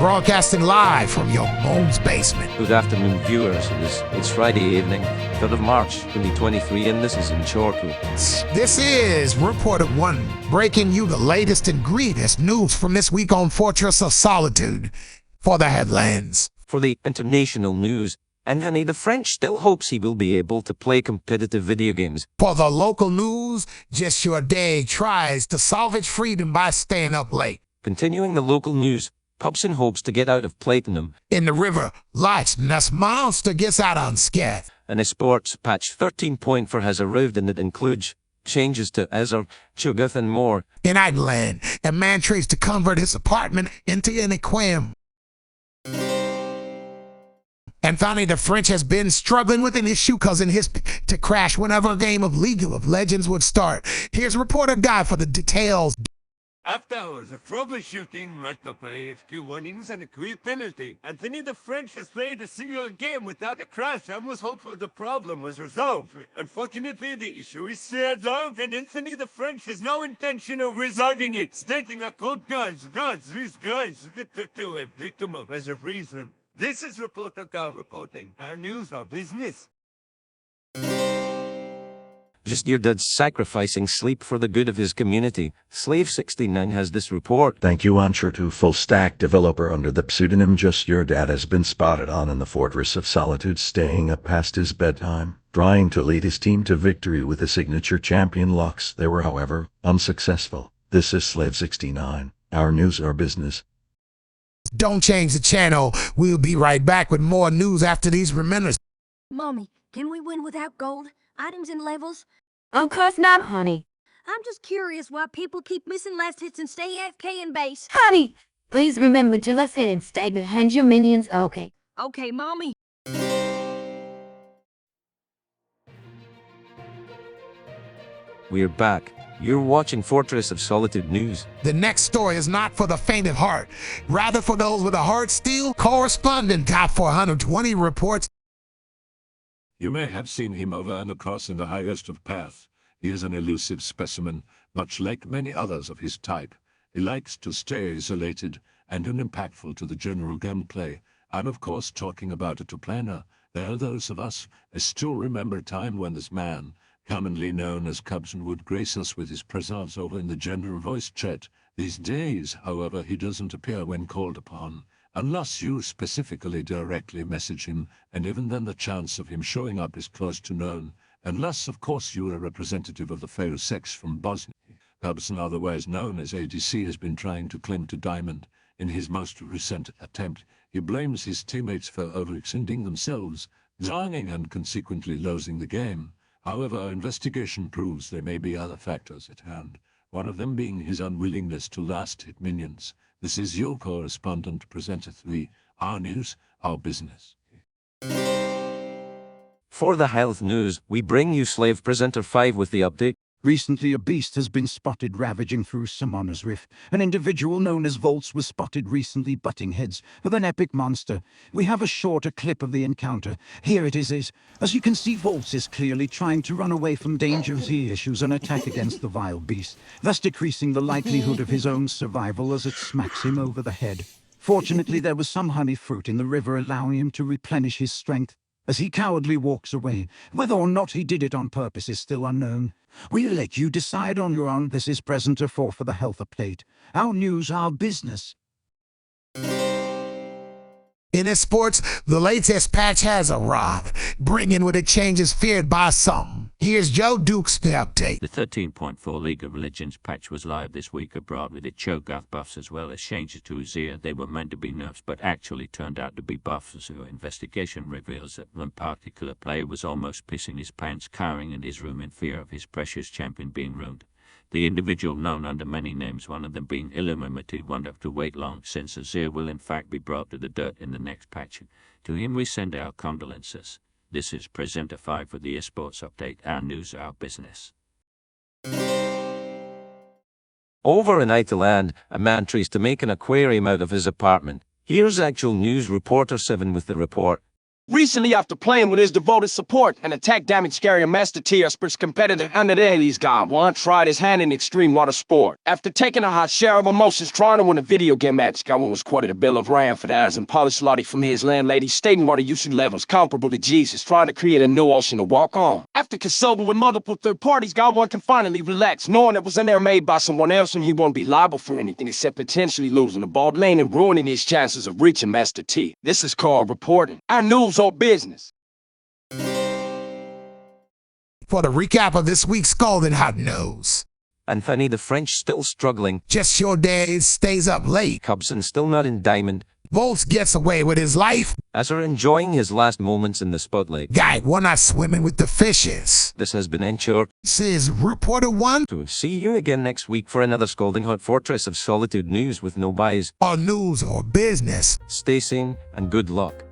broadcasting live from your mom's basement. Good afternoon, viewers. It's Friday evening, 3rd of March, 2023, and this is in Shortwood. This is Reporter 1, breaking you the latest and greatest news from this week on Fortress of Solitude. For the headlines. For the international news, Anthony the French still hopes he will be able to play competitive video games. For the local news, Just Your Day tries to salvage freedom by staying up late. Continuing the local news, Pubson hopes to get out of Platinum. In the river, Loch Ness Monster gets out unscathed. And a sports patch 13.4 has arrived, and it includes changes to Azure, Chugath, and more. In Ireland, a man tries to convert his apartment into an aquarium. And finally, the French has been struggling with an issue causing his to crash whenever a game of League of Legends would start. Here's Reporter Guy for the details. After hours of troubleshooting, multiple 2 warnings and a quick penalty, Anthony the French has played a single game without a crash and was hopeful the problem was resolved. Unfortunately, the issue is shared out, and Anthony the French has no intention of resolving it, stating that these guys, to a victim of as a reason. This is Reporter Guy reporting. Our news, our business. Just Your Dad's sacrificing sleep for the good of his community. Slave 69 has this report. Thank you, Uncharted. Full-stack developer under the pseudonym Just Your Dad has been spotted on in the Fortress of Solitude, staying up past his bedtime, trying to lead his team to victory with his signature champion Lux. They were, however, unsuccessful. This is Slave 69. Our news, our business. Don't change the channel. We'll be right back with more news after these reminders. Mommy, can we win without gold? Items and levels? Of course not, honey. I'm just curious why people keep missing last hits and stay AFK in base. Honey, please remember to last hit and stay behind your minions, okay? Okay, Mommy. We're back. You're watching Fortress of Solitude News. The next story is not for the faint of heart, rather for those with a heart steel. Correspondent Top 420 reports. You may have seen him over and across in the highest of paths. He is an elusive specimen, much like many others of his type. He likes to stay isolated and unimpactful to the general gameplay. I'm of course talking about a two-planer. There are those of us who still remember a time when this man, commonly known as Cubson, would grace us with his presence over in the general voice chat. These days, however, he doesn't appear when called upon, unless you specifically directly message him, and even then the chance of him showing up is close to none, unless of course you are a representative of the fair sex from Bosnia. Cubson, otherwise known as ADC, has been trying to cling to Diamond. In his most recent attempt, he blames his teammates for overextending themselves, dying and consequently losing the game. However, our investigation proves there may be other factors at hand, one of them being his unwillingness to last hit minions. This is your correspondent, Presenter 3, our news, our business. For the health news, we bring you Slave Presenter 5 with the update. Recently, a beast has been spotted ravaging through Summoner's Rift. An individual known as Volts was spotted recently butting heads with an epic monster. We have a shorter clip of the encounter. Here it is. As you can see, Volts is clearly trying to run away from danger as he issues an attack against the vile beast, thus decreasing the likelihood of his own survival as it smacks him over the head. Fortunately, there was some honey fruit in the river allowing him to replenish his strength. As he cowardly walks away, whether or not he did it on purpose is still unknown. We'll let you decide on your own. This is Presenter 4 for the health update. Our news, our business. In sports, the latest patch has arrived, bringing with it changes feared by some. Here's Joe Duke's update. The 13.4 League of Legends patch was live this week abroad with its Cho'Gath buffs as well as changes to Azir. They were meant to be nerfs but actually turned out to be buffs, so investigation reveals that one particular player was almost pissing his pants, cowering in his room in fear of his precious champion being ruined. The individual, known under many names, one of them being Illuminati, won't have to wait long, since Azir will in fact be brought to the dirt in the next patch. To him we send our condolences. This is Presenter 5 for the esports update, our news, our business. Over in Ireland, a man tries to make an aquarium out of his apartment. Here's actual news Reporter 7 with the report. Recently, after playing with his devoted support, an attack damage carrier Master T, a Spurs competitor under the Haley's God, once tried his hand in extreme water sport. After taking a high share of emotions trying to win a video game match, Godwin was quoted a bill of rand for the eyes and polished lottie from his landlady, stating water usage levels comparable to Jesus, trying to create a new ocean to walk on. After consulting with multiple third parties, Godwin can finally relax, knowing it was in there made by someone else and he won't be liable for anything except potentially losing the ball lane and ruining his chances of reaching Master T. This is called reporting. Our news or business. For the recap of this week's Scalding Hot News. Anthony the French still struggling. Just Your Dad stays up late. Cubson still not in diamond. Volts gets away with his life. Azar enjoying his last moments in the spotlight. Guy, we're not swimming with the fishes. This has been Ensure. This is Reporter 1. To see you again next week for another scalding hot Fortress of Solitude news with no bias. Or news or business. Stay sane and good luck.